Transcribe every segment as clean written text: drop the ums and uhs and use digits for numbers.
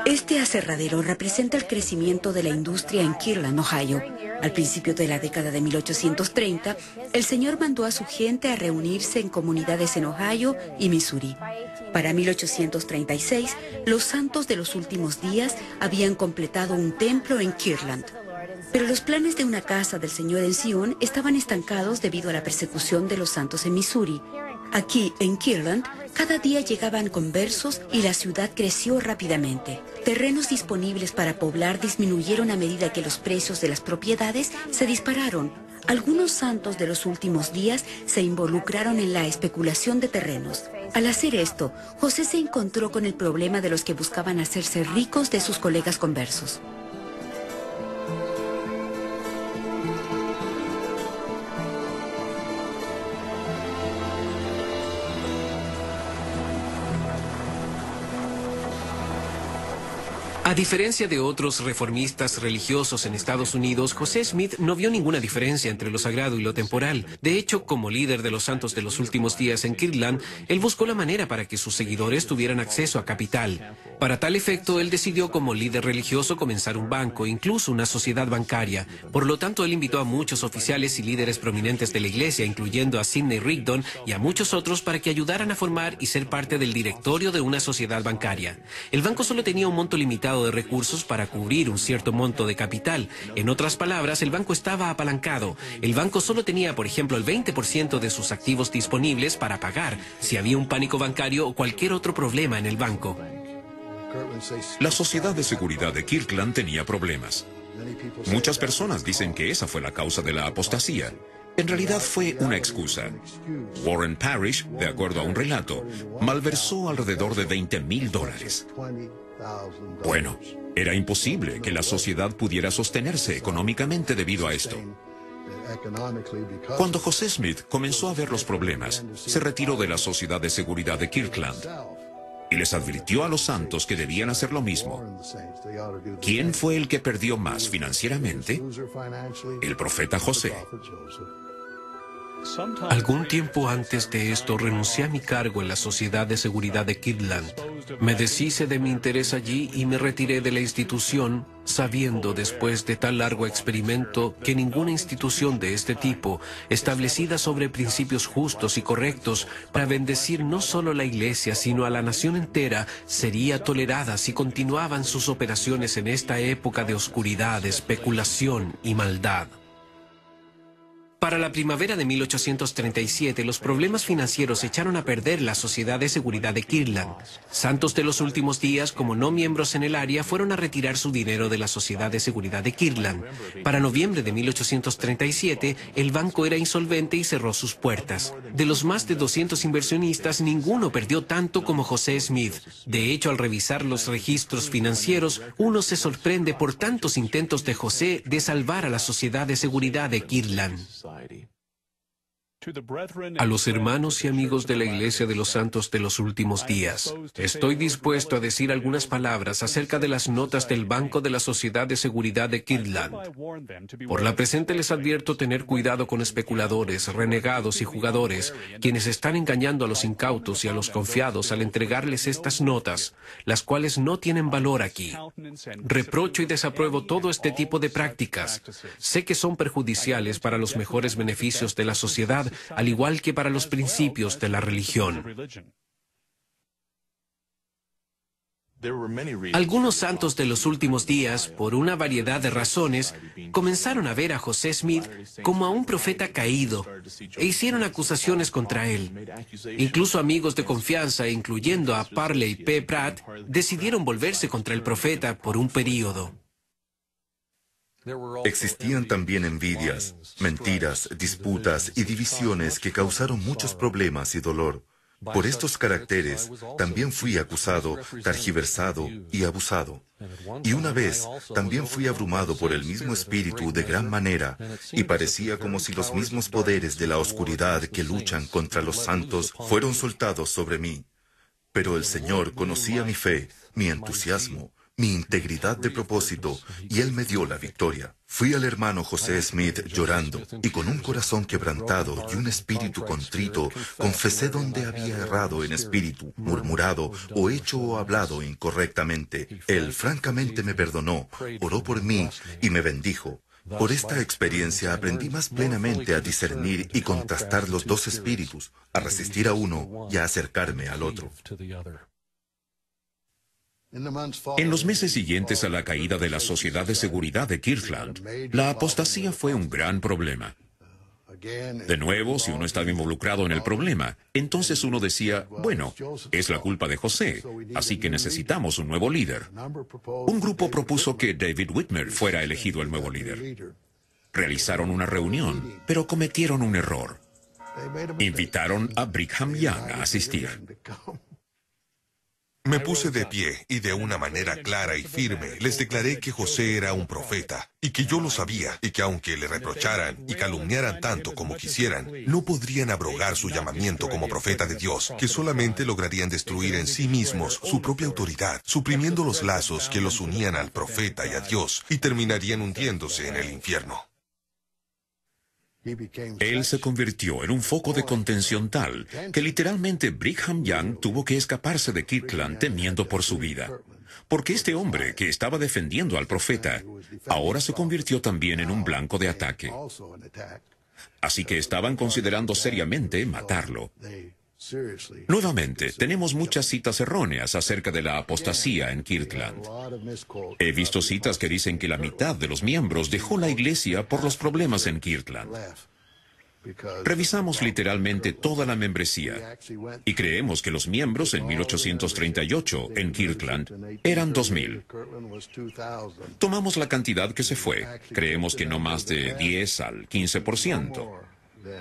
Este aserradero representa el crecimiento de la industria en Kirtland, Ohio. Al principio de la década de 1830, el señor mandó a su gente a reunirse en comunidades en Ohio y Missouri. Para 1836, los santos de los últimos días habían completado un templo en Kirtland. Pero los planes de una casa del Señor en Sion estaban estancados debido a la persecución de los santos en Missouri. Aquí, en Kirtland, cada día llegaban conversos y la ciudad creció rápidamente. Terrenos disponibles para poblar disminuyeron a medida que los precios de las propiedades se dispararon. Algunos santos de los últimos días se involucraron en la especulación de terrenos. Al hacer esto, José se encontró con el problema de los que buscaban hacerse ricos de sus colegas conversos. A diferencia de otros reformistas religiosos en Estados Unidos, José Smith no vio ninguna diferencia entre lo sagrado y lo temporal. De hecho, como líder de los santos de los últimos días en Kirtland, él buscó la manera para que sus seguidores tuvieran acceso a capital. Para tal efecto, él decidió como líder religioso comenzar un banco, incluso una sociedad bancaria. Por lo tanto, él invitó a muchos oficiales y líderes prominentes de la iglesia, incluyendo a Sidney Rigdon y a muchos otros, para que ayudaran a formar y ser parte del directorio de una sociedad bancaria. El banco solo tenía un monto limitado de recursos para cubrir un cierto monto de capital. En otras palabras, el banco estaba apalancado. El banco solo tenía, por ejemplo, el 20% de sus activos disponibles para pagar si había un pánico bancario o cualquier otro problema en el banco. La Sociedad de Seguridad de Kirtland tenía problemas. Muchas personas dicen que esa fue la causa de la apostasía. En realidad fue una excusa. Warren Parrish, de acuerdo a un relato, malversó alrededor de $20,000. Bueno, era imposible que la sociedad pudiera sostenerse económicamente debido a esto. Cuando José Smith comenzó a ver los problemas, se retiró de la Sociedad de Seguridad de Kirtland y les advirtió a los santos que debían hacer lo mismo. ¿Quién fue el que perdió más financieramente? El profeta José. Algún tiempo antes de esto renuncié a mi cargo en la Sociedad de Seguridad de Kirtland. Me deshice de mi interés allí y me retiré de la institución, sabiendo después de tal largo experimento que ninguna institución de este tipo, establecida sobre principios justos y correctos para bendecir no solo la iglesia sino a la nación entera, sería tolerada si continuaban sus operaciones en esta época de oscuridad, especulación y maldad. Para la primavera de 1837, los problemas financieros echaron a perder la Sociedad de Seguridad de Kirtland. Santos de los últimos días, como no miembros en el área, fueron a retirar su dinero de la Sociedad de Seguridad de Kirtland. Para noviembre de 1837, el banco era insolvente y cerró sus puertas. De los más de 200 inversionistas, ninguno perdió tanto como José Smith. De hecho, al revisar los registros financieros, uno se sorprende por tantos intentos de José de salvar a la Sociedad de Seguridad de Kirtland. A los hermanos y amigos de la Iglesia de los Santos de los Últimos Días, estoy dispuesto a decir algunas palabras acerca de las notas del Banco de la Sociedad de Seguridad de Kirtland. Por la presente les advierto tener cuidado con especuladores, renegados y jugadores, quienes están engañando a los incautos y a los confiados al entregarles estas notas, las cuales no tienen valor aquí. Reprocho y desapruebo todo este tipo de prácticas. Sé que son perjudiciales para los mejores beneficios de la sociedad, al igual que para los principios de la religión. Algunos santos de los últimos días, por una variedad de razones, comenzaron a ver a José Smith como a un profeta caído e hicieron acusaciones contra él. Incluso amigos de confianza, incluyendo a Parley P. Pratt, decidieron volverse contra el profeta por un período. Existían también envidias, mentiras, disputas y divisiones que causaron muchos problemas y dolor. Por estos caracteres, también fui acusado, tergiversado y abusado. Y una vez, también fui abrumado por el mismo espíritu de gran manera, y parecía como si los mismos poderes de la oscuridad que luchan contra los santos fueron soltados sobre mí. Pero el Señor conocía mi fe, mi entusiasmo, mi integridad de propósito, y Él me dio la victoria. Fui al hermano José Smith llorando, y con un corazón quebrantado y un espíritu contrito, confesé donde había errado en espíritu, murmurado, o hecho o hablado incorrectamente. Él francamente me perdonó, oró por mí y me bendijo. Por esta experiencia aprendí más plenamente a discernir y contrastar los dos espíritus, a resistir a uno y a acercarme al otro. En los meses siguientes a la caída de la Sociedad de Seguridad de Kirtland, la apostasía fue un gran problema. De nuevo, si uno estaba involucrado en el problema, entonces uno decía, bueno, es la culpa de José, así que necesitamos un nuevo líder. Un grupo propuso que David Whitmer fuera elegido el nuevo líder. Realizaron una reunión, pero cometieron un error. Invitaron a Brigham Young a asistir. Me puse de pie y de una manera clara y firme les declaré que José era un profeta y que yo lo sabía y que aunque le reprocharan y calumniaran tanto como quisieran, no podrían abrogar su llamamiento como profeta de Dios, que solamente lograrían destruir en sí mismos su propia autoridad, suprimiendo los lazos que los unían al profeta y a Dios, y terminarían hundiéndose en el infierno. Él se convirtió en un foco de contención tal que literalmente Brigham Young tuvo que escaparse de Kirtland temiendo por su vida. Porque este hombre que estaba defendiendo al profeta ahora se convirtió también en un blanco de ataque. Así que estaban considerando seriamente matarlo. Nuevamente, tenemos muchas citas erróneas acerca de la apostasía en Kirtland. He visto citas que dicen que la mitad de los miembros dejó la iglesia por los problemas en Kirtland. Revisamos literalmente toda la membresía y creemos que los miembros en 1838 en Kirtland eran 2,000. Tomamos la cantidad que se fue. Creemos que no más de 10 al 15%.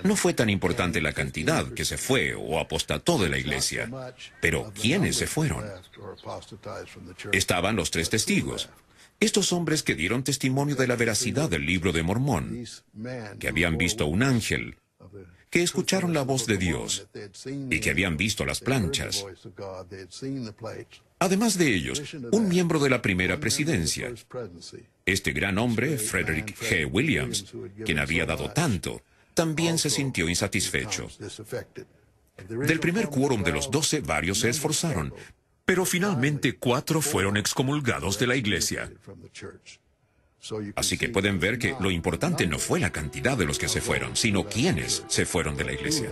No fue tan importante la cantidad que se fue o apostató de la iglesia, pero ¿quiénes se fueron? Estaban los 3 testigos, estos hombres que dieron testimonio de la veracidad del libro de Mormón, que habían visto un ángel, que escucharon la voz de Dios y que habían visto las planchas. Además de ellos, un miembro de la primera presidencia, este gran hombre, Frederick G. Williams, quien había dado tanto, también se sintió insatisfecho. Del primer quórum de los 12, varios se esforzaron, pero finalmente 4 fueron excomulgados de la iglesia. Así que pueden ver que lo importante no fue la cantidad de los que se fueron, sino quiénes se fueron de la iglesia.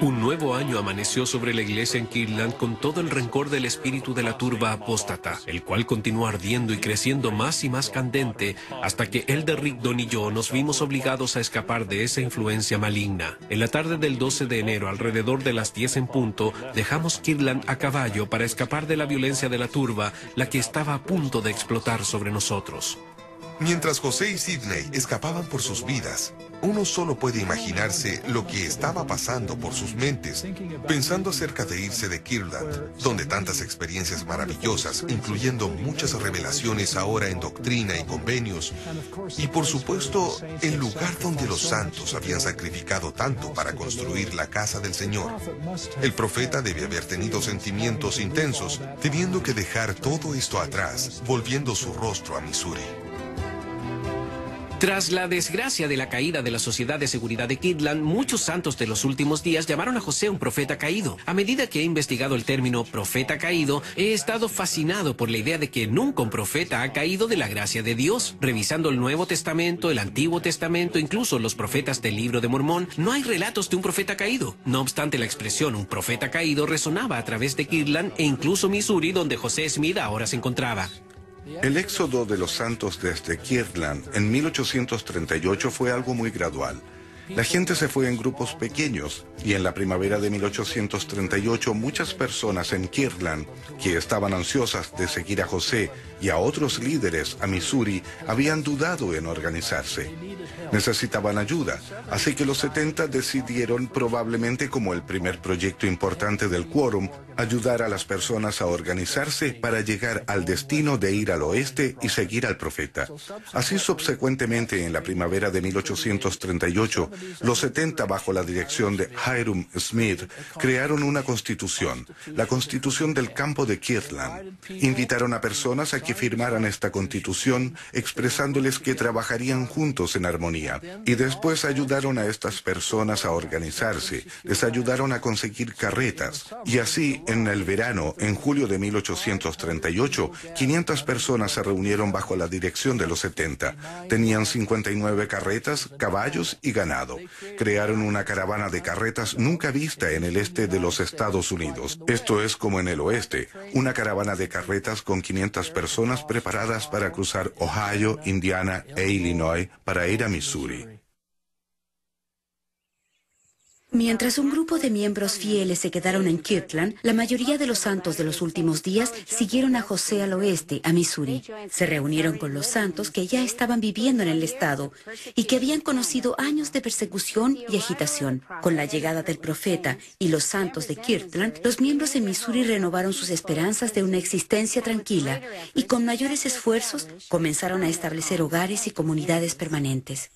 Un nuevo año amaneció sobre la iglesia en Kirtland con todo el rencor del espíritu de la turba apóstata, el cual continuó ardiendo y creciendo más y más candente hasta que Elder Rigdon y yo nos vimos obligados a escapar de esa influencia maligna. En la tarde del 12 de enero, alrededor de las 10 en punto, dejamos Kirtland a caballo para escapar de la violencia de la turba, la que estaba a punto de explotar sobre nosotros. Mientras José y Sidney escapaban por sus vidas, uno solo puede imaginarse lo que estaba pasando por sus mentes, pensando acerca de irse de Kirtland, donde tantas experiencias maravillosas, incluyendo muchas revelaciones ahora en doctrina y convenios, y por supuesto, el lugar donde los santos habían sacrificado tanto para construir la casa del Señor. El profeta debe haber tenido sentimientos intensos, teniendo que dejar todo esto atrás, volviendo su rostro a Missouri. Tras la desgracia de la caída de la Sociedad de Seguridad de Kirtland, muchos santos de los últimos días llamaron a José un profeta caído. A medida que he investigado el término profeta caído, he estado fascinado por la idea de que nunca un profeta ha caído de la gracia de Dios. Revisando el Nuevo Testamento, el Antiguo Testamento, incluso los profetas del Libro de Mormón, no hay relatos de un profeta caído. No obstante, la expresión un profeta caído resonaba a través de Kirtland e incluso Missouri, donde José Smith ahora se encontraba. El éxodo de los santos desde Kirtland en 1838 fue algo muy gradual. La gente se fue en grupos pequeños y en la primavera de 1838 muchas personas en Kirtland que estaban ansiosas de seguir a José y a otros líderes a Missouri habían dudado en organizarse. Necesitaban ayuda, así que los 70 decidieron, probablemente como el primer proyecto importante del quórum, ayudar a las personas a organizarse para llegar al destino de ir al oeste y seguir al profeta. Así subsecuentemente, en la primavera de 1838, los 70, bajo la dirección de Hyrum Smith, crearon una constitución, la Constitución del Campo de Kirtland. Invitaron a personas a que firmaran esta constitución, expresándoles que trabajarían juntos en armonía. Y después ayudaron a estas personas a organizarse, les ayudaron a conseguir carretas. Y así, en el verano, en julio de 1838, 500 personas se reunieron bajo la dirección de los 70. Tenían 59 carretas, caballos y ganado. Crearon una caravana de carretas nunca vista en el este de los Estados Unidos. Esto es como en el oeste, una caravana de carretas con 500 personas preparadas para cruzar Ohio, Indiana e Illinois para ir a Missouri. Mientras un grupo de miembros fieles se quedaron en Kirtland, la mayoría de los santos de los últimos días siguieron a José al oeste, a Missouri. Se reunieron con los santos que ya estaban viviendo en el estado y que habían conocido años de persecución y agitación. Con la llegada del profeta y los santos de Kirtland, los miembros en Missouri renovaron sus esperanzas de una existencia tranquila y con mayores esfuerzos comenzaron a establecer hogares y comunidades permanentes.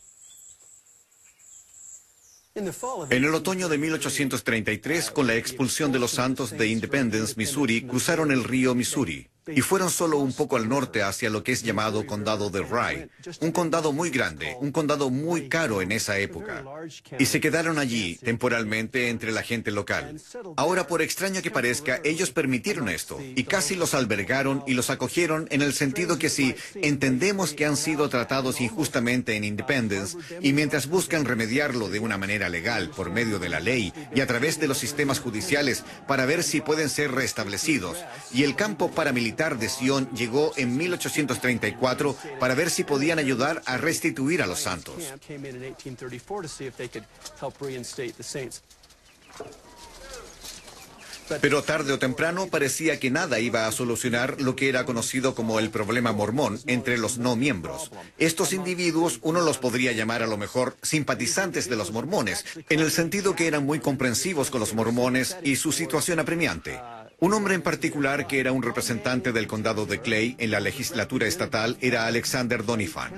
En el otoño de 1833, con la expulsión de los santos de Independence, Missouri, cruzaron el río Missouri y fueron solo un poco al norte hacia lo que es llamado condado de Rye, un condado muy grande, un condado muy caro en esa época. Y se quedaron allí temporalmente entre la gente local. Ahora, por extraño que parezca, ellos permitieron esto y casi los albergaron y los acogieron, en el sentido que si entendemos que han sido tratados injustamente en Independence y mientras buscan remediarlo de una manera legal por medio de la ley y a través de los sistemas judiciales para ver si pueden ser restablecidos, y el campo paramilitar de Sion llegó en 1834 para ver si podían ayudar a restituir a los santos. Pero tarde o temprano parecía que nada iba a solucionar lo que era conocido como el problema mormón entre los no miembros. Estos individuos uno los podría llamar a lo mejor simpatizantes de los mormones, en el sentido que eran muy comprensivos con los mormones y su situación apremiante. Un hombre en particular que era un representante del condado de Clay en la legislatura estatal era Alexander Doniphan.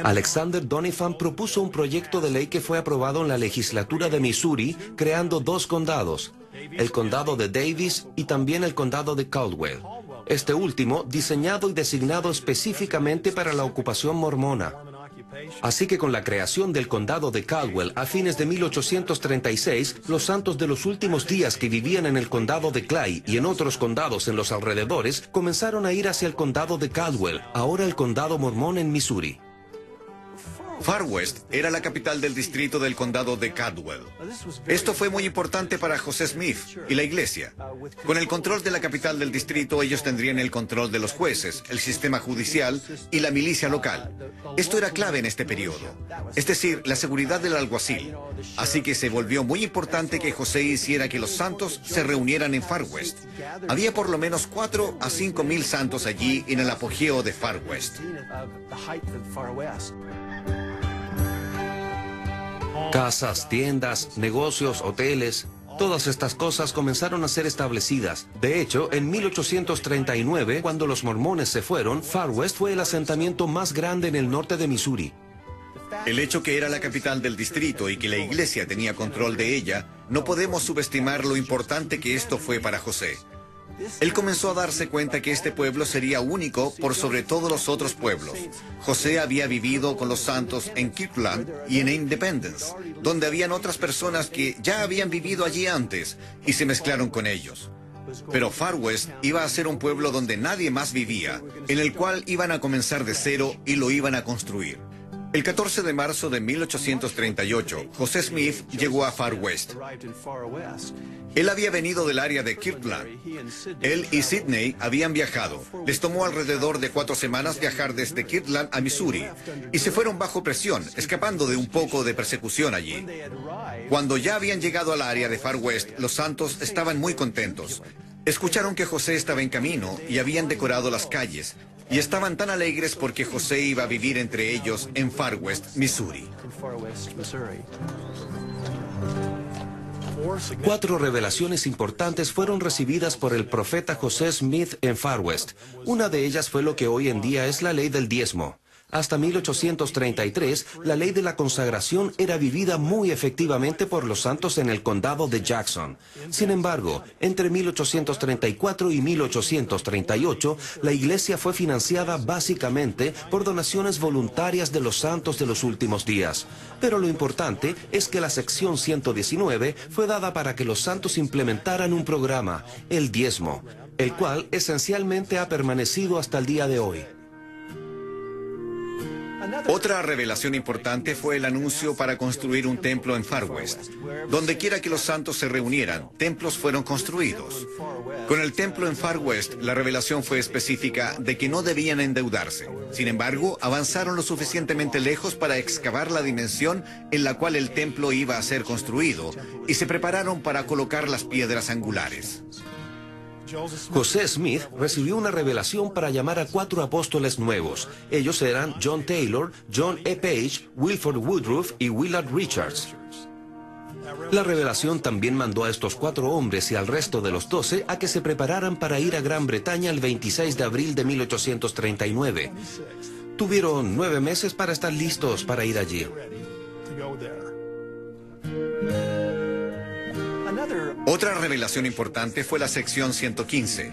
Alexander Doniphan propuso un proyecto de ley que fue aprobado en la legislatura de Missouri, creando dos condados, el condado de Davis y también el condado de Caldwell. Este último diseñado y designado específicamente para la ocupación mormona. Así que con la creación del condado de Caldwell a fines de 1836, los santos de los últimos días que vivían en el condado de Clay y en otros condados en los alrededores comenzaron a ir hacia el condado de Caldwell, ahora el condado mormón en Missouri. Far West era la capital del distrito del condado de Caldwell. Esto fue muy importante para José Smith y la iglesia. Con el control de la capital del distrito, ellos tendrían el control de los jueces, el sistema judicial y la milicia local. Esto era clave en este periodo, es decir, la seguridad del alguacil. Así que se volvió muy importante que José hiciera que los santos se reunieran en Far West. Había por lo menos 4 a 5 mil santos allí en el apogeo de Far West. Casas, tiendas, negocios, hoteles, todas estas cosas comenzaron a ser establecidas. De hecho, en 1839, cuando los mormones se fueron, Far West fue el asentamiento más grande en el norte de Missouri. El hecho que era la capital del distrito y que la iglesia tenía control de ella, no podemos subestimar lo importante que esto fue para José. Él comenzó a darse cuenta que este pueblo sería único por sobre todos los otros pueblos. José había vivido con los santos en Kirtland y en Independence, donde habían otras personas que ya habían vivido allí antes y se mezclaron con ellos. Pero Far West iba a ser un pueblo donde nadie más vivía, en el cual iban a comenzar de cero y lo iban a construir. El 14 de marzo de 1838, José Smith llegó a Far West. Él había venido del área de Kirtland. Él y Sidney habían viajado. Les tomó alrededor de 4 semanas viajar desde Kirtland a Missouri y se fueron bajo presión, escapando de un poco de persecución allí. Cuando ya habían llegado al área de Far West, los santos estaban muy contentos. Escucharon que José estaba en camino y habían decorado las calles, y estaban tan alegres porque José iba a vivir entre ellos en Far West, Missouri. 4 revelaciones importantes fueron recibidas por el profeta José Smith en Far West. Una de ellas fue lo que hoy en día es la ley del diezmo. Hasta 1833, la ley de la consagración era vivida muy efectivamente por los santos en el condado de Jackson. Sin embargo, entre 1834 y 1838, la iglesia fue financiada básicamente por donaciones voluntarias de los santos de los últimos días. Pero lo importante es que la sección 119 fue dada para que los santos implementaran un programa, el diezmo, el cual esencialmente ha permanecido hasta el día de hoy. Otra revelación importante fue el anuncio para construir un templo en Far West. Donde quiera que los santos se reunieran, templos fueron construidos. Con el templo en Far West, la revelación fue específica de que no debían endeudarse. Sin embargo, avanzaron lo suficientemente lejos para excavar la dimensión en la cual el templo iba a ser construido y se prepararon para colocar las piedras angulares. José Smith recibió una revelación para llamar a 4 apóstoles nuevos. Ellos eran John Taylor, John E. Page, Wilford Woodruff y Willard Richards. La revelación también mandó a estos 4 hombres y al resto de los 12 a que se prepararan para ir a Gran Bretaña el 26 de abril de 1839. Tuvieron 9 meses para estar listos para ir allí. Otra revelación importante fue la sección 115.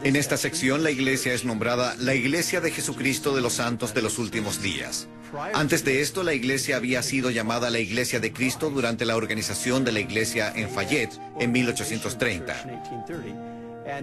En esta sección la iglesia es nombrada la Iglesia de Jesucristo de los Santos de los Últimos Días. Antes de esto, la iglesia había sido llamada la Iglesia de Cristo durante la organización de la iglesia en Fayette en 1830.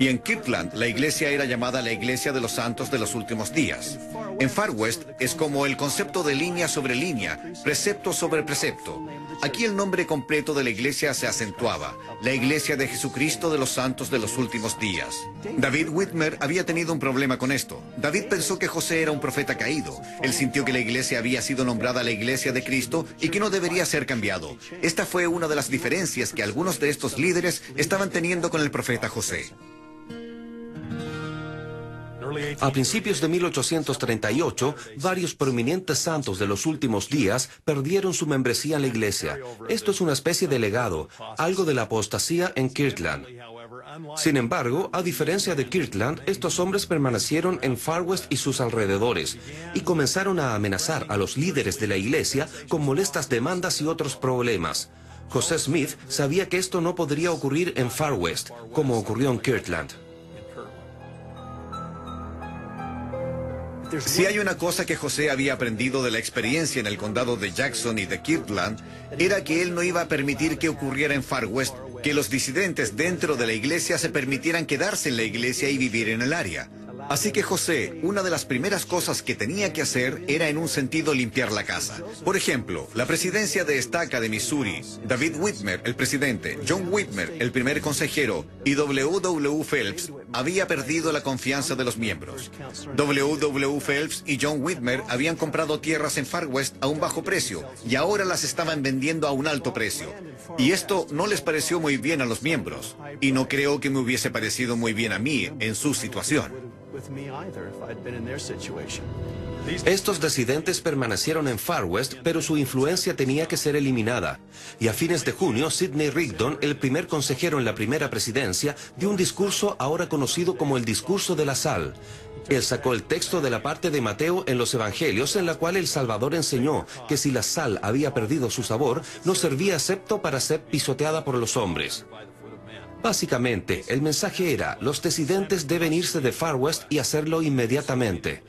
Y en Kirtland, la iglesia era llamada la Iglesia de los Santos de los Últimos Días. En Far West es como el concepto de línea sobre línea, precepto sobre precepto. Aquí el nombre completo de la iglesia se acentuaba, la Iglesia de Jesucristo de los Santos de los Últimos Días. David Whitmer había tenido un problema con esto. David pensó que José era un profeta caído. Él sintió que la iglesia había sido nombrada la Iglesia de Cristo y que no debería ser cambiado. Esta fue una de las diferencias que algunos de estos líderes estaban teniendo con el profeta José. A principios de 1838, varios prominentes santos de los últimos días perdieron su membresía en la iglesia. Esto es una especie de legado, algo de la apostasía en Kirtland. Sin embargo, a diferencia de Kirtland, estos hombres permanecieron en Far West y sus alrededores y comenzaron a amenazar a los líderes de la iglesia con molestas demandas y otros problemas. José Smith sabía que esto no podría ocurrir en Far West, como ocurrió en Kirtland. Si hay una cosa que José había aprendido de la experiencia en el condado de Jackson y de Kirtland, era que él no iba a permitir que ocurriera en Far West, que los disidentes dentro de la iglesia se permitieran quedarse en la iglesia y vivir en el área. Así que José, una de las primeras cosas que tenía que hacer era en un sentido limpiar la casa. Por ejemplo, la presidencia de estaca de Missouri, David Whitmer, el presidente, John Whitmer, el primer consejero, y W. Phelps, había perdido la confianza de los miembros. W. Phelps y John Whitmer habían comprado tierras en Far West a un bajo precio y ahora las estaban vendiendo a un alto precio. Y esto no les pareció muy bien a los miembros, y no creo que me hubiese parecido muy bien a mí en su situación. Estos disidentes permanecieron en Far West, pero su influencia tenía que ser eliminada. Y a fines de junio, Sidney Rigdon, el primer consejero en la primera presidencia, dio un discurso ahora conocido como el discurso de la sal. Él sacó el texto de la parte de Mateo en los Evangelios en la cual el Salvador enseñó que si la sal había perdido su sabor, no servía excepto para ser pisoteada por los hombres. Básicamente, el mensaje era, los disidentes deben irse de Far West y hacerlo inmediatamente.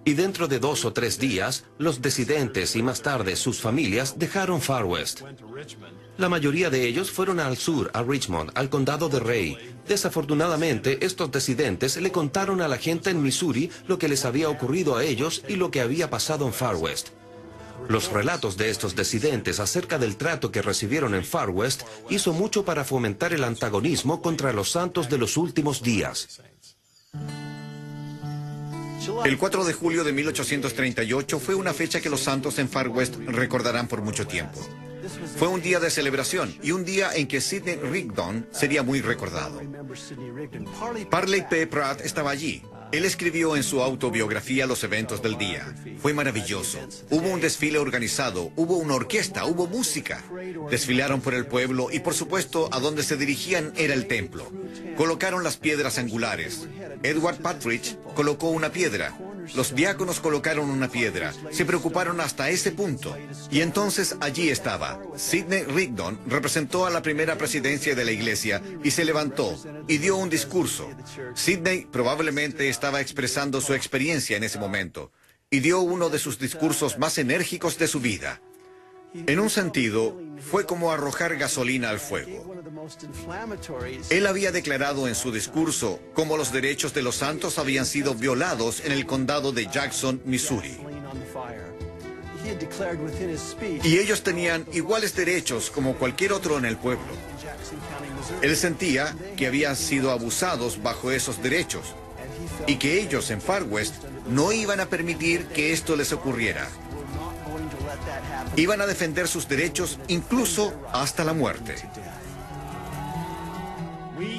Y dentro de 2 o 3 días, los disidentes y más tarde sus familias dejaron Far West. La mayoría de ellos fueron al sur, a Richmond, al condado de Rey. Desafortunadamente, estos disidentes le contaron a la gente en Missouri lo que les había ocurrido a ellos y lo que había pasado en Far West. Los relatos de estos disidentes acerca del trato que recibieron en Far West hizo mucho para fomentar el antagonismo contra los santos de los últimos días. El 4 de julio de 1838 fue una fecha que los santos en Far West recordarán por mucho tiempo. Fue un día de celebración y un día en que Sidney Rigdon sería muy recordado. Parley P. Pratt estaba allí. Él escribió en su autobiografía los eventos del día. Fue maravilloso. Hubo un desfile organizado, hubo una orquesta, hubo música. Desfilaron por el pueblo y por supuesto a donde se dirigían era el templo. Colocaron las piedras angulares. Edward Partridge colocó una piedra. Los diáconos colocaron una piedra. Se preocuparon hasta ese punto. Y entonces allí estaba. Sidney Rigdon representó a la primera presidencia de la iglesia y se levantó y dio un discurso. Sidney probablemente estaba expresando su experiencia en ese momento y dio uno de sus discursos más enérgicos de su vida. En un sentido, fue como arrojar gasolina al fuego. Él había declarado en su discurso cómo los derechos de los santos habían sido violados en el condado de Jackson, Missouri. Y ellos tenían iguales derechos como cualquier otro en el pueblo. Él sentía que habían sido abusados bajo esos derechos y que ellos en Far West no iban a permitir que esto les ocurriera. Iban a defender sus derechos incluso hasta la muerte.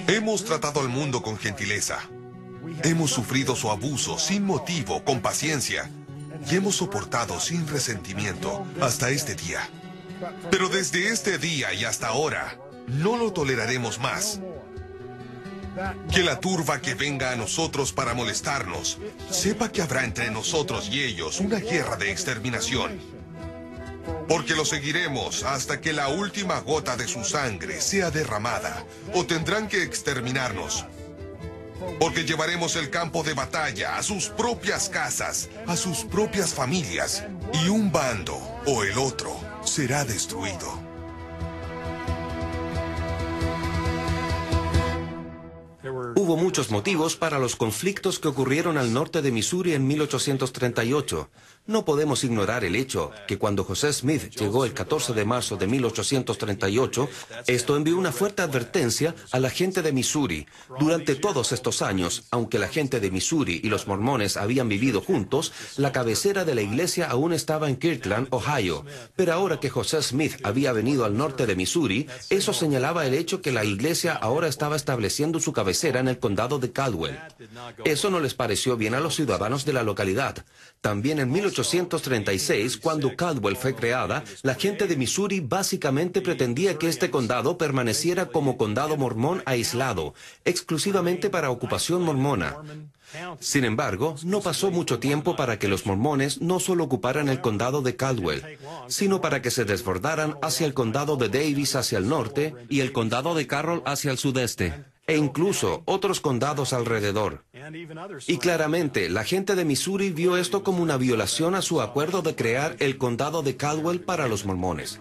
Hemos tratado al mundo con gentileza. Hemos sufrido su abuso sin motivo, con paciencia. Y hemos soportado sin resentimiento hasta este día. Pero desde este día y hasta ahora, no lo toleraremos más. Que la turba que venga a nosotros para molestarnos, sepa que habrá entre nosotros y ellos una guerra de exterminación. Porque lo seguiremos hasta que la última gota de su sangre sea derramada, o tendrán que exterminarnos. Porque llevaremos el campo de batalla a sus propias casas, a sus propias familias, y un bando o el otro será destruido. Hubo muchos motivos para los conflictos que ocurrieron al norte de Missouri en 1838. No podemos ignorar el hecho que cuando José Smith llegó el 14 de marzo de 1838, esto envió una fuerte advertencia a la gente de Missouri. Durante todos estos años, aunque la gente de Missouri y los mormones habían vivido juntos, la cabecera de la iglesia aún estaba en Kirtland, Ohio. Pero ahora que José Smith había venido al norte de Missouri, eso señalaba el hecho que la iglesia ahora estaba estableciendo su cabecera en el condado de Caldwell. Eso no les pareció bien a los ciudadanos de la localidad. También en 1836, cuando Caldwell fue creada, la gente de Missouri básicamente pretendía que este condado permaneciera como condado mormón aislado, exclusivamente para ocupación mormona. Sin embargo, no pasó mucho tiempo para que los mormones no solo ocuparan el condado de Caldwell, sino para que se desbordaran hacia el condado de Davis hacia el norte y el condado de Carroll hacia el sudeste, e incluso otros condados alrededor. Y claramente, la gente de Missouri vio esto como una violación a su acuerdo de crear el condado de Caldwell para los mormones.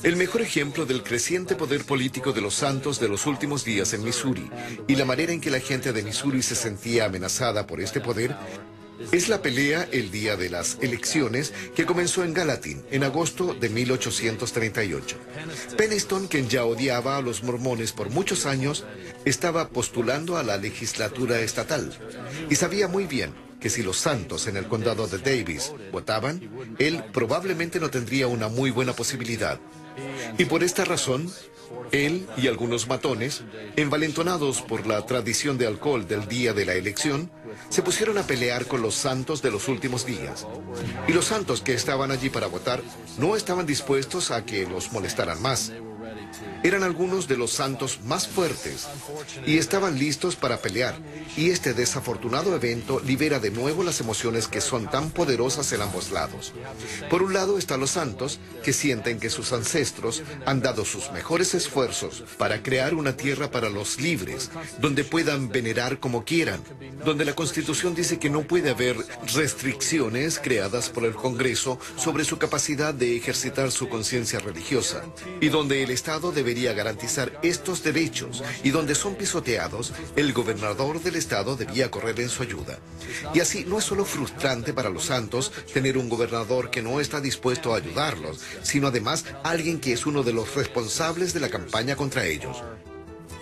El mejor ejemplo del creciente poder político de los santos de los últimos días en Missouri y la manera en que la gente de Missouri se sentía amenazada por este poder es la pelea el día de las elecciones que comenzó en Gallatin en agosto de 1838. Peniston, quien ya odiaba a los mormones por muchos años, estaba postulando a la legislatura estatal y sabía muy bien que si los santos en el condado de Davis votaban, él probablemente no tendría una muy buena posibilidad. Y por esta razón, él y algunos matones, envalentonados por la tradición de alcohol del día de la elección, se pusieron a pelear con los santos de los últimos días. Y los santos que estaban allí para votar no estaban dispuestos a que los molestaran más. Eran algunos de los santos más fuertes y estaban listos para pelear. Y este desafortunado evento libera de nuevo las emociones que son tan poderosas en ambos lados. Por un lado están los santos que sienten que sus ancestros han dado sus mejores esfuerzos para crear una tierra para los libres, donde puedan venerar como quieran, donde la Constitución dice que no puede haber restricciones creadas por el Congreso sobre su capacidad de ejercitar su conciencia religiosa, y donde el Estado debería garantizar estos derechos, y donde son pisoteados, el gobernador del Estado debía correr en su ayuda. Y así no es solo frustrante para los santos tener un gobernador que no está dispuesto a ayudarlos, sino además alguien que es uno de los responsables de la campaña contra ellos.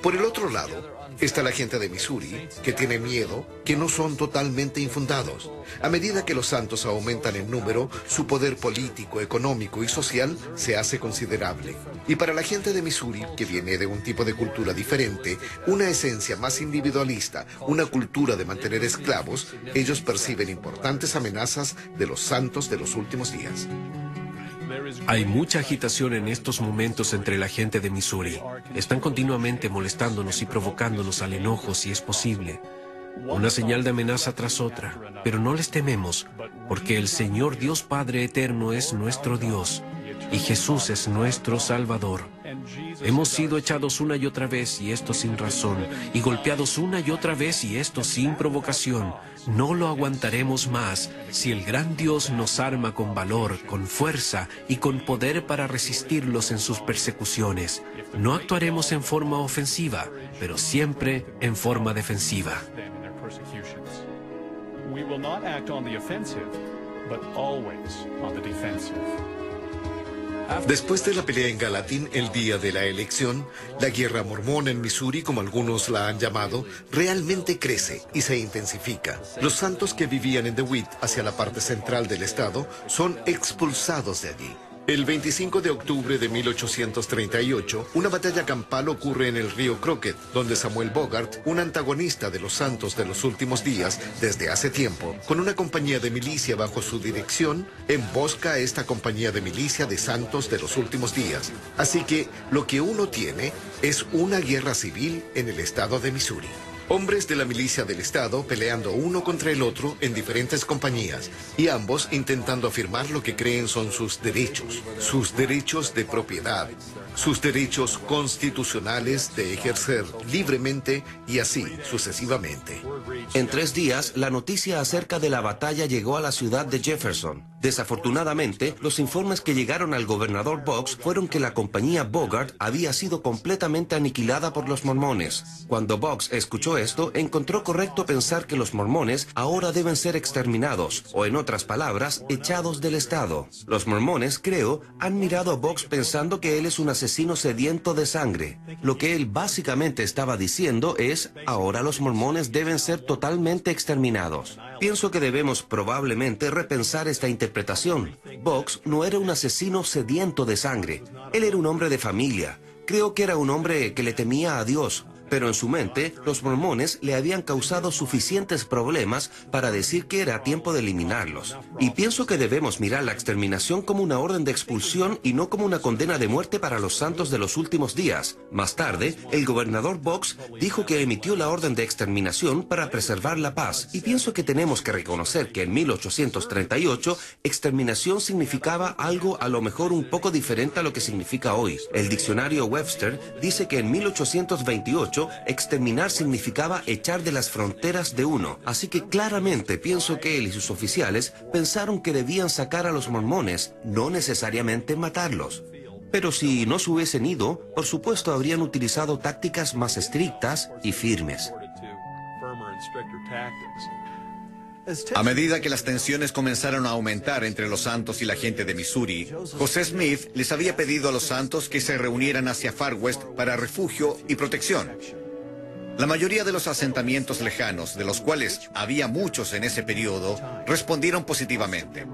Por el otro lado, Está la gente de Missouri, que tiene miedo, que no son totalmente infundados. A medida que los santos aumentan en número, su poder político, económico y social se hace considerable. Y para la gente de Missouri, que viene de un tipo de cultura diferente, una esencia más individualista, una cultura de mantener esclavos, ellos perciben importantes amenazas de los santos de los últimos días. Hay mucha agitación en estos momentos entre la gente de Missouri. Están continuamente molestándonos y provocándonos al enojo si es posible. Una señal de amenaza tras otra. Pero no les tememos, porque el Señor Dios Padre Eterno es nuestro Dios y Jesús es nuestro Salvador. Hemos sido echados una y otra vez, y esto sin razón, y golpeados una y otra vez, y esto sin provocación. No lo aguantaremos más si el gran Dios nos arma con valor, con fuerza y con poder para resistirlos en sus persecuciones. No actuaremos en forma ofensiva, pero siempre en forma defensiva. We will not act on the offensive, but always on the defensive. Después de la pelea en Gallatin el día de la elección, la guerra mormona en Missouri, como algunos la han llamado, realmente crece y se intensifica. Los santos que vivían en DeWitt, hacia la parte central del estado, son expulsados de allí. El 25 de octubre de 1838, una batalla campal ocurre en el río Crockett, donde Samuel Bogart, un antagonista de los santos de los últimos días desde hace tiempo, con una compañía de milicia bajo su dirección, embosca a esta compañía de milicia de santos de los últimos días. Así que lo que uno tiene es una guerra civil en el estado de Missouri. Hombres de la milicia del estado peleando uno contra el otro en diferentes compañías, y ambos intentando afirmar lo que creen son sus derechos de propiedad, sus derechos constitucionales de ejercer libremente y así sucesivamente. En 3 días, la noticia acerca de la batalla llegó a la ciudad de Jefferson. Desafortunadamente, los informes que llegaron al gobernador Boggs fueron que la compañía Bogart había sido completamente aniquilada por los mormones. Cuando Boggs escuchó esto, encontró correcto pensar que los mormones ahora deben ser exterminados, o en otras palabras, echados del estado. Los mormones, creo, han mirado a Boggs pensando que él es un asesino sediento de sangre. Lo que él básicamente estaba diciendo es, ahora los mormones deben ser totalmente exterminados. Pienso que debemos probablemente repensar esta interpretación. Boggs no era un asesino sediento de sangre. Él era un hombre de familia. Creo que era un hombre que le temía a Dios. Pero en su mente, los mormones le habían causado suficientes problemas para decir que era tiempo de eliminarlos. Y pienso que debemos mirar la exterminación como una orden de expulsión y no como una condena de muerte para los santos de los últimos días. Más tarde, el gobernador Boggs dijo que emitió la orden de exterminación para preservar la paz. Y pienso que tenemos que reconocer que en 1838, exterminación significaba algo a lo mejor un poco diferente a lo que significa hoy. El diccionario Webster dice que en 1828, exterminar significaba echar de las fronteras de uno. Así que claramente pienso que él y sus oficiales pensaron que debían sacar a los mormones, no necesariamente matarlos. Pero si no se hubiesen ido, por supuesto habrían utilizado tácticas más estrictas y firmes. A medida que las tensiones comenzaron a aumentar entre los santos y la gente de Missouri, José Smith les había pedido a los santos que se reunieran hacia Far West para refugio y protección. La mayoría de los asentamientos lejanos, de los cuales había muchos en ese periodo, respondieron positivamente.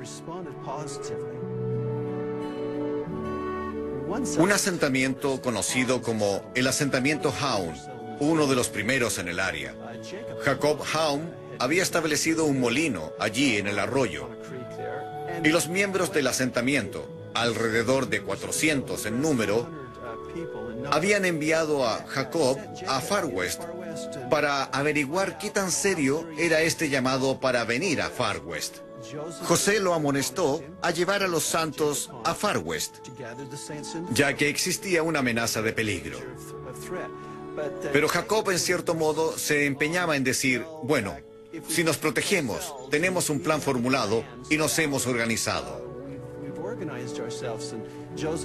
Un asentamiento conocido como el asentamiento Haun, uno de los primeros en el área. Jacob Haun había establecido un molino allí en el arroyo. Y los miembros del asentamiento, alrededor de 400 en número, habían enviado a Jacob a Far West para averiguar qué tan serio era este llamado para venir a Far West. José lo amonestó a llevar a los santos a Far West, ya que existía una amenaza de peligro. Pero Jacob, en cierto modo, se empeñaba en decir, bueno, si nos protegemos, tenemos un plan formulado y nos hemos organizado.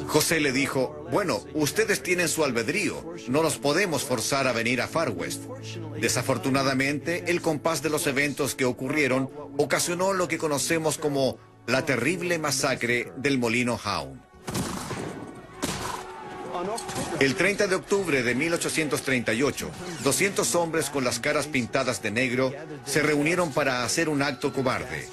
José le dijo, bueno, ustedes tienen su albedrío, no los podemos forzar a venir a Far West. Desafortunadamente, el compás de los eventos que ocurrieron ocasionó lo que conocemos como la terrible masacre del molino Haun. El 30 de octubre de 1838, 200 hombres con las caras pintadas de negro se reunieron para hacer un acto cobarde.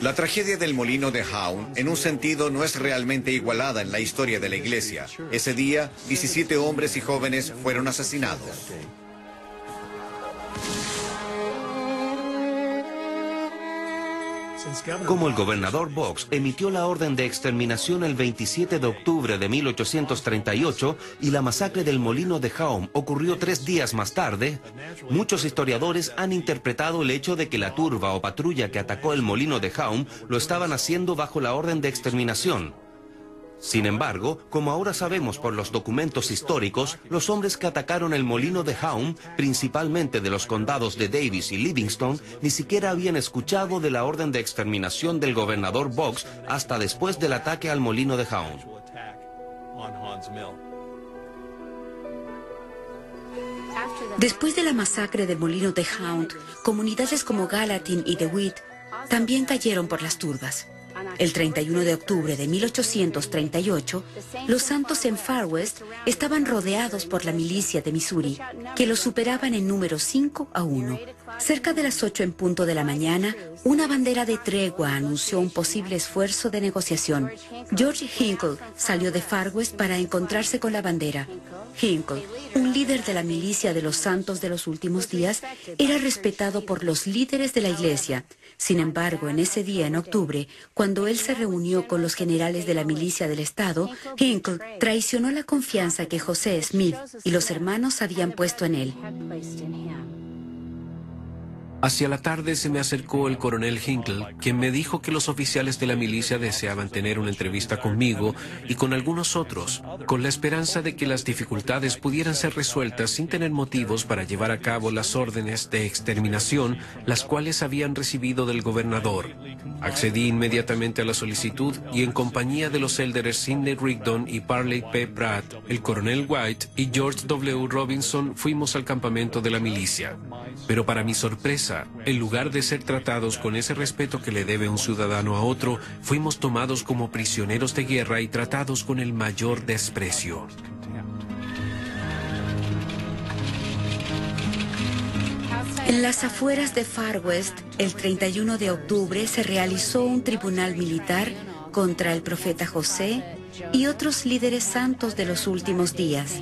La tragedia del molino de Hound, en un sentido, no es realmente igualada en la historia de la iglesia. Ese día, 17 hombres y jóvenes fueron asesinados. Como el gobernador Boggs emitió la orden de exterminación el 27 de octubre de 1838 y la masacre del molino de Hound ocurrió 3 días más tarde, muchos historiadores han interpretado el hecho de que la turba o patrulla que atacó el molino de Hound lo estaban haciendo bajo la orden de exterminación. Sin embargo, como ahora sabemos por los documentos históricos, los hombres que atacaron el molino de Hound, principalmente de los condados de Davis y Livingston, ni siquiera habían escuchado de la orden de exterminación del gobernador Boggs hasta después del ataque al molino de Hound. Después de la masacre del molino de Hound, comunidades como Gallatin y DeWitt también cayeron por las turbas. El 31 de octubre de 1838, los santos en Far West estaban rodeados por la milicia de Missouri, que los superaban en número 5-1. Cerca de las 8 en punto de la mañana, una bandera de tregua anunció un posible esfuerzo de negociación. George Hinkle salió de Far West para encontrarse con la bandera. Hinkle, un líder de la milicia de los santos de los últimos días, era respetado por los líderes de la iglesia. Sin embargo, en ese día, en octubre, cuando él se reunió con los generales de la milicia del Estado, Hinkle traicionó la confianza que José Smith y los hermanos habían puesto en él. Hacia la tarde se me acercó el coronel Hinkle, quien me dijo que los oficiales de la milicia deseaban tener una entrevista conmigo y con algunos otros, con la esperanza de que las dificultades pudieran ser resueltas sin tener motivos para llevar a cabo las órdenes de exterminación, las cuales habían recibido del gobernador. Accedí inmediatamente a la solicitud y en compañía de los élderes Sidney Rigdon y Parley P. Pratt, el coronel White y George W. Robinson fuimos al campamento de la milicia. Pero para mi sorpresa, en lugar de ser tratados con ese respeto que le debe un ciudadano a otro, fuimos tomados como prisioneros de guerra y tratados con el mayor desprecio. En las afueras de Far West, el 31 de octubre se realizó un tribunal militar contra el profeta José y otros líderes santos de los últimos días.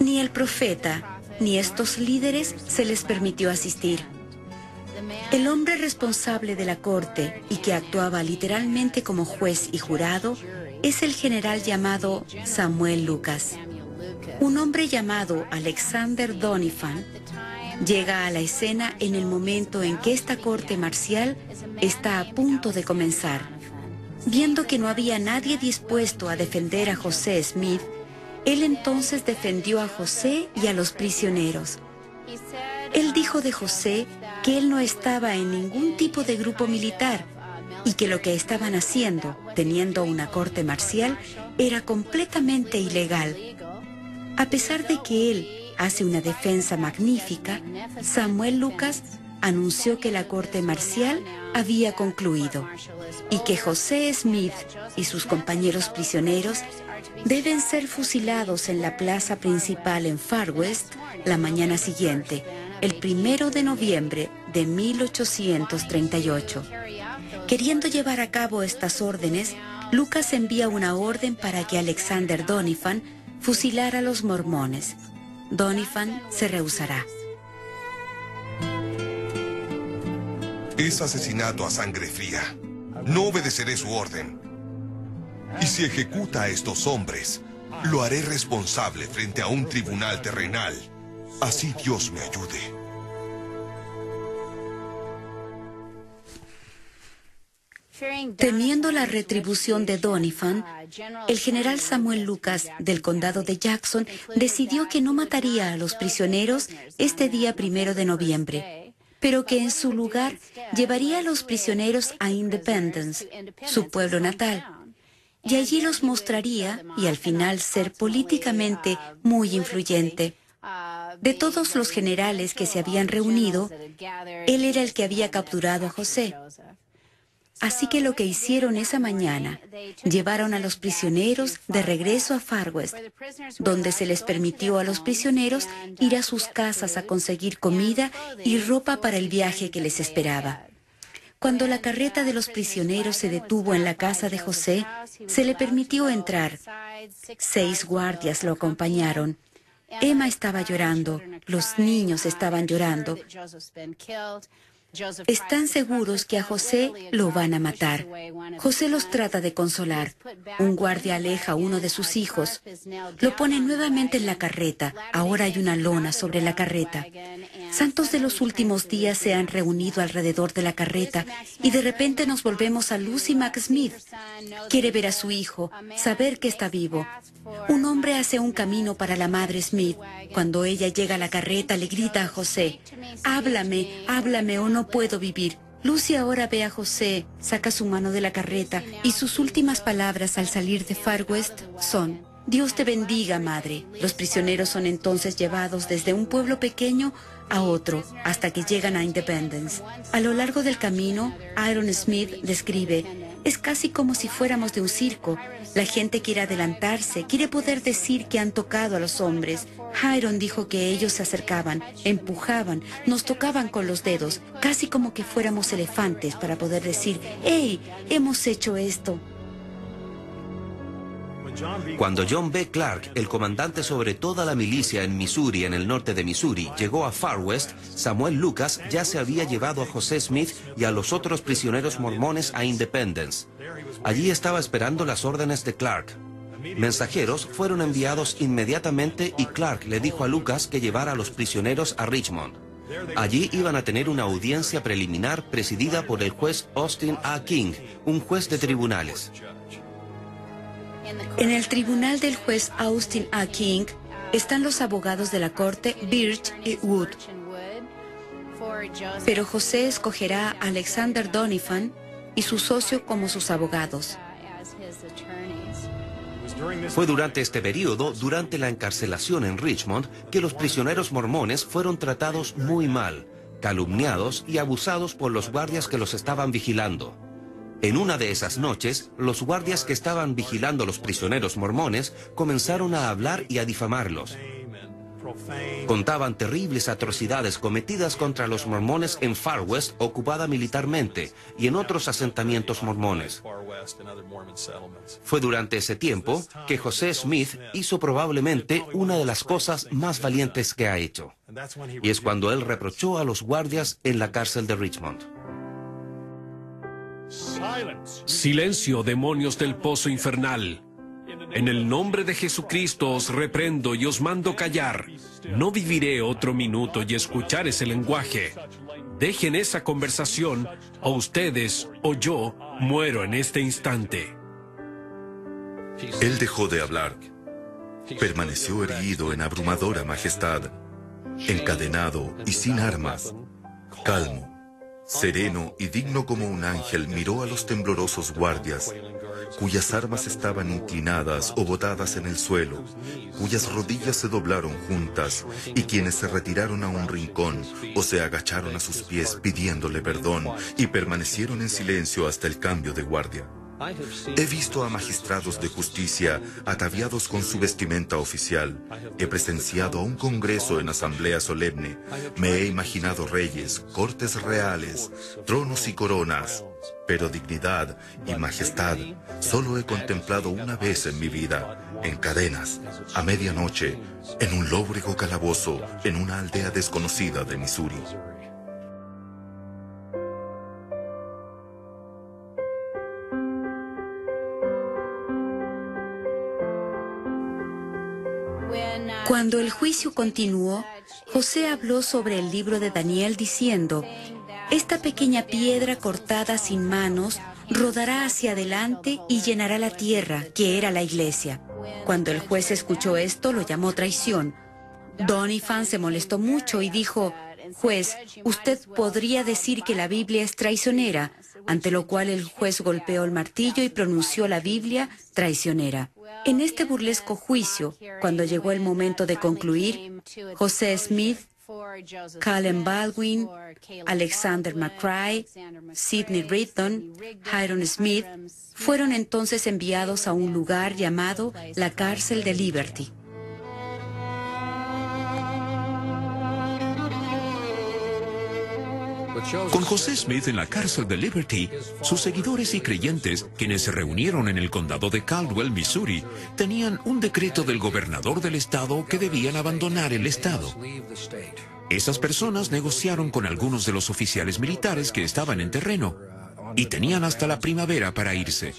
Ni el profeta ni estos líderes se les permitió asistir. El hombre responsable de la corte y que actuaba literalmente como juez y jurado es el general llamado Samuel Lucas. Un hombre llamado Alexander Doniphan llega a la escena en el momento en que esta corte marcial está a punto de comenzar. Viendo que no había nadie dispuesto a defender a José Smith, él entonces defendió a José y a los prisioneros. Él dijo de José que él no estaba en ningún tipo de grupo militar y que lo que estaban haciendo, teniendo una corte marcial, era completamente ilegal. A pesar de que él hace una defensa magnífica, Samuel Lucas anunció que la corte marcial había concluido y que José Smith y sus compañeros prisioneros deben ser fusilados en la plaza principal en Far West la mañana siguiente, el 1 de noviembre de 1838. Queriendo llevar a cabo estas órdenes, Lucas envía una orden para que Alexander Doniphan fusilara a los mormones. Doniphan se rehusará. Es asesinato a sangre fría. No obedeceré su orden. Y si ejecuta a estos hombres, lo haré responsable frente a un tribunal terrenal. Así Dios me ayude. Temiendo la retribución de Doniphan, el general Samuel Lucas del condado de Jackson decidió que no mataría a los prisioneros este día 1 de noviembre, pero que en su lugar llevaría a los prisioneros a Independence, su pueblo natal, y allí los mostraría y al final ser políticamente muy influyente. De todos los generales que se habían reunido, él era el que había capturado a José. Así que lo que hicieron esa mañana, llevaron a los prisioneros de regreso a Far West, donde se les permitió a los prisioneros ir a sus casas a conseguir comida y ropa para el viaje que les esperaba. Cuando la carreta de los prisioneros se detuvo en la casa de José, se le permitió entrar. 6 guardias lo acompañaron. Emma estaba llorando, los niños estaban llorando. Están seguros que a José lo van a matar. José los trata de consolar. Un guardia aleja a uno de sus hijos. Lo pone nuevamente en la carreta. Ahora hay una lona sobre la carreta. Santos de los últimos días se han reunido alrededor de la carreta y de repente nos volvemos a Lucy McSmith. Quiere ver a su hijo, saber que está vivo. Un hombre hace un camino para la madre Smith. Cuando ella llega a la carreta, le grita a José: háblame, háblame o no puedo vivir. Lucy ahora ve a José, saca su mano de la carreta y sus últimas palabras al salir de Far West son: Dios te bendiga, madre. Los prisioneros son entonces llevados desde un pueblo pequeño a otro hasta que llegan a Independence. A lo largo del camino, Aaron Smith describe: es casi como si fuéramos de un circo. La gente quiere adelantarse, quiere poder decir que han tocado a los hombres. Hiram dijo que ellos se acercaban, empujaban, nos tocaban con los dedos, casi como que fuéramos elefantes para poder decir: ¡hey, hemos hecho esto! Cuando John B. Clark, el comandante sobre toda la milicia en Missouri, en el norte de Missouri, llegó a Far West, Samuel Lucas ya se había llevado a José Smith y a los otros prisioneros mormones a Independence. Allí estaba esperando las órdenes de Clark. Mensajeros fueron enviados inmediatamente y Clark le dijo a Lucas que llevara a los prisioneros a Richmond. Allí iban a tener una audiencia preliminar presidida por el juez Austin A. King, un juez de tribunales. En el tribunal del juez Austin A. King están los abogados de la corte Birch y Wood. Pero José escogerá a Alexander Doniphan y su socio como sus abogados. Fue durante este periodo, durante la encarcelación en Richmond, que los prisioneros mormones fueron tratados muy mal, calumniados y abusados por los guardias que los estaban vigilando. En una de esas noches, los guardias que estaban vigilando a los prisioneros mormones comenzaron a hablar y a difamarlos. Contaban terribles atrocidades cometidas contra los mormones en Far West, ocupada militarmente, y en otros asentamientos mormones. Fue durante ese tiempo que José Smith hizo probablemente una de las cosas más valientes que ha hecho. Y es cuando él reprochó a los guardias en la cárcel de Richmond. Silencio, demonios del pozo infernal. En el nombre de Jesucristo os reprendo y os mando callar. No viviré otro minuto y escuchar ese lenguaje. Dejen esa conversación, o ustedes o yo muero en este instante. Él dejó de hablar. Permaneció erguido en abrumadora majestad, encadenado y sin armas, calmo. Sereno y digno como un ángel, miró a los temblorosos guardias, cuyas armas estaban inclinadas o botadas en el suelo, cuyas rodillas se doblaron juntas y quienes se retiraron a un rincón o se agacharon a sus pies pidiéndole perdón y permanecieron en silencio hasta el cambio de guardia. He visto a magistrados de justicia ataviados con su vestimenta oficial. He presenciado a un congreso en asamblea solemne. Me he imaginado reyes, cortes reales, tronos y coronas. Pero dignidad y majestad solo he contemplado una vez en mi vida, en cadenas, a medianoche, en un lóbrego calabozo, en una aldea desconocida de Missouri. Cuando el juicio continuó, José habló sobre el libro de Daniel diciendo: esta pequeña piedra cortada sin manos rodará hacia adelante y llenará la tierra, que era la iglesia. Cuando el juez escuchó esto, lo llamó traición. Doniphan se molestó mucho y dijo: juez, usted podría decir que la Biblia es traicionera, ante lo cual el juez golpeó el martillo y pronunció la Biblia traicionera. En este burlesco juicio, cuando llegó el momento de concluir, José Smith Caleb Baldwin, Alexander McCrae, Sidney Rigdon, Hyrum Smith fueron entonces enviados a un lugar llamado la cárcel de Liberty. Con José Smith en la cárcel de Liberty, sus seguidores y creyentes, quienes se reunieron en el condado de Caldwell, Missouri, tenían un decreto del gobernador del estado que debían abandonar el estado. Esas personas negociaron con algunos de los oficiales militares que estaban en terreno y tenían hasta la primavera para irse.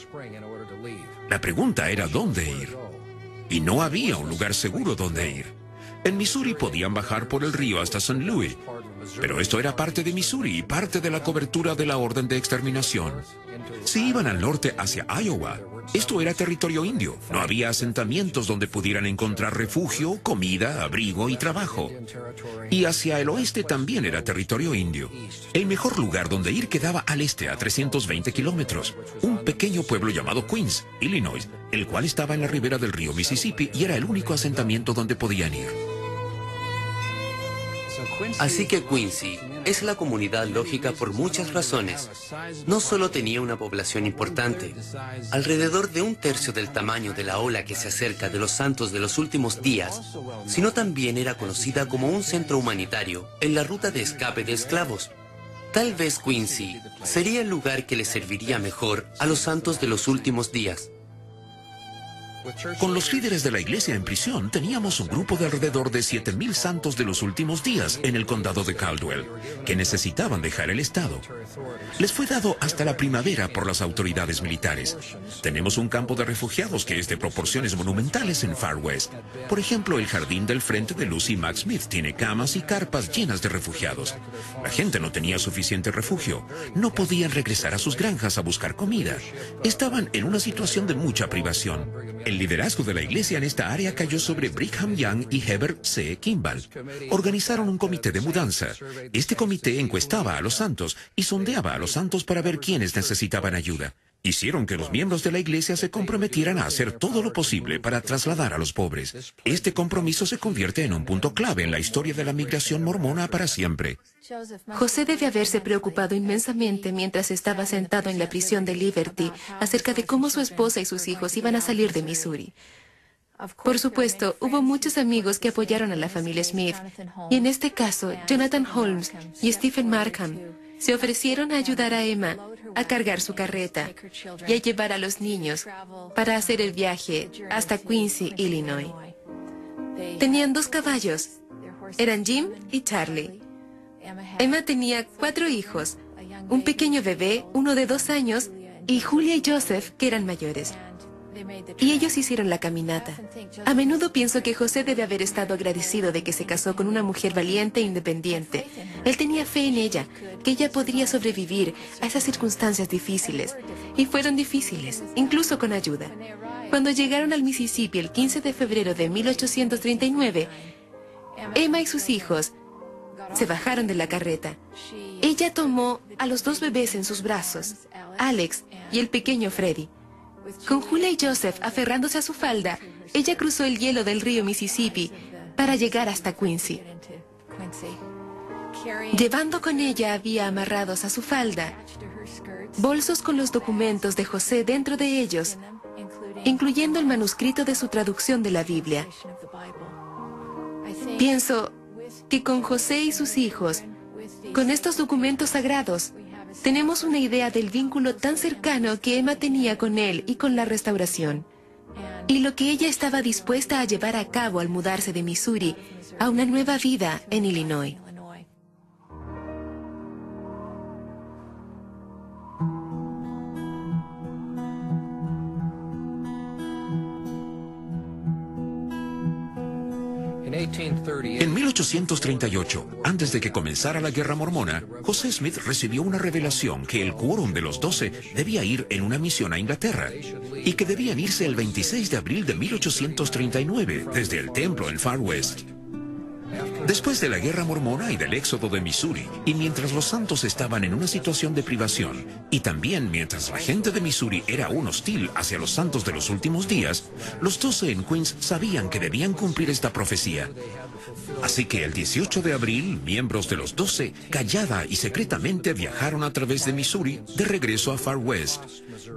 La pregunta era dónde ir, y no había un lugar seguro donde ir. En Missouri podían bajar por el río hasta St. Louis, pero esto era parte de Missouri y parte de la cobertura de la orden de exterminación. Si iban al norte hacia Iowa, esto era territorio indio. No había asentamientos donde pudieran encontrar refugio, comida, abrigo y trabajo. Y hacia el oeste también era territorio indio. El mejor lugar donde ir quedaba al este, a 320 kilómetros. Un pequeño pueblo llamado Queens, Illinois, el cual estaba en la ribera del río Mississippi y era el único asentamiento donde podían ir. Así que Quincy es la comunidad lógica por muchas razones. No solo tenía una población importante, alrededor de 1/3 del tamaño de la ola que se acerca de los santos de los últimos días, sino también era conocida como un centro humanitario en la ruta de escape de esclavos. Tal vez Quincy sería el lugar que le serviría mejor a los santos de los últimos días. Con los líderes de la iglesia en prisión, teníamos un grupo de alrededor de 7,000 santos de los últimos días en el condado de Caldwell, que necesitaban dejar el estado. Les fue dado hasta la primavera por las autoridades militares. Tenemos un campo de refugiados que es de proporciones monumentales en Far West. Por ejemplo, el jardín del frente de Lucy Mack Smith tiene camas y carpas llenas de refugiados. La gente no tenía suficiente refugio. No podían regresar a sus granjas a buscar comida. Estaban en una situación de mucha privación. El liderazgo de la iglesia en esta área cayó sobre Brigham Young y Heber C. Kimball. Organizaron un comité de mudanza. Este comité encuestaba a los santos y sondeaba a los santos para ver quiénes necesitaban ayuda. Hicieron que los miembros de la iglesia se comprometieran a hacer todo lo posible para trasladar a los pobres. Este compromiso se convierte en un punto clave en la historia de la migración mormona para siempre. José debe haberse preocupado inmensamente mientras estaba sentado en la prisión de Liberty acerca de cómo su esposa y sus hijos iban a salir de Missouri. Por supuesto, hubo muchos amigos que apoyaron a la familia Smith, y en este caso, Jonathan Holmes y Stephen Markham se ofrecieron a ayudar a Emma a cargar su carreta y a llevar a los niños para hacer el viaje hasta Quincy, Illinois. Tenían 2 caballos. Eran Jim y Charlie. Emma tenía 4 hijos, un pequeño bebé, uno de 2 años, y Julia y Joseph, que eran mayores. Y ellos hicieron la caminata. A menudo pienso que José debe haber estado agradecido de que se casó con una mujer valiente e independiente. Él tenía fe en ella, que ella podría sobrevivir a esas circunstancias difíciles. Y fueron difíciles, incluso con ayuda. Cuando llegaron al Mississippi el 15 de febrero de 1839, Emma y sus hijos se bajaron de la carreta. Ella tomó a los 2 bebés en sus brazos, Alex y el pequeño Freddy. Con Julia y Joseph aferrándose a su falda, ella cruzó el hielo del río Mississippi para llegar hasta Quincy. Llevando con ella había amarrados a su falda bolsos con los documentos de José dentro de ellos, incluyendo el manuscrito de su traducción de la Biblia. Pienso que con José y sus hijos, con estos documentos sagrados, tenemos una idea del vínculo tan cercano que Emma tenía con él y con la restauración, y lo que ella estaba dispuesta a llevar a cabo al mudarse de Missouri a una nueva vida en Illinois. En 1838, antes de que comenzara la Guerra Mormona, José Smith recibió una revelación que el quórum de los 12 debía ir en una misión a Inglaterra y que debían irse el 26 de abril de 1839 desde el templo en Far West. Después de la guerra mormona y del éxodo de Missouri, y mientras los santos estaban en una situación de privación, y también mientras la gente de Missouri era aún hostil hacia los santos de los últimos días, los 12 en Queens sabían que debían cumplir esta profecía. Así que el 18 de abril, miembros de los 12, callada y secretamente viajaron a través de Missouri de regreso a Far West.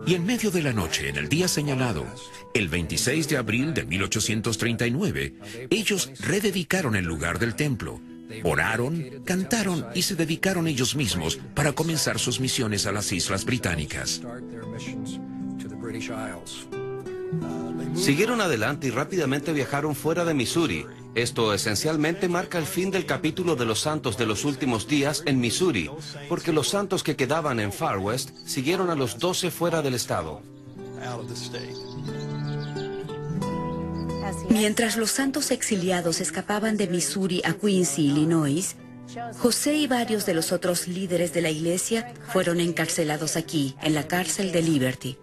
Y en medio de la noche, en el día señalado, el 26 de abril de 1839, ellos rededicaron el lugar del templo. Oraron, cantaron y se dedicaron ellos mismos para comenzar sus misiones a las Islas Británicas. Siguieron adelante y rápidamente viajaron fuera de Missouri. Esto esencialmente marca el fin del capítulo de los santos de los últimos días en Missouri, porque los santos que quedaban en Far West siguieron a los 12 fuera del estado. Mientras los santos exiliados escapaban de Missouri a Quincy, Illinois, José y varios de los otros líderes de la iglesia fueron encarcelados aquí, en la cárcel de Liberty.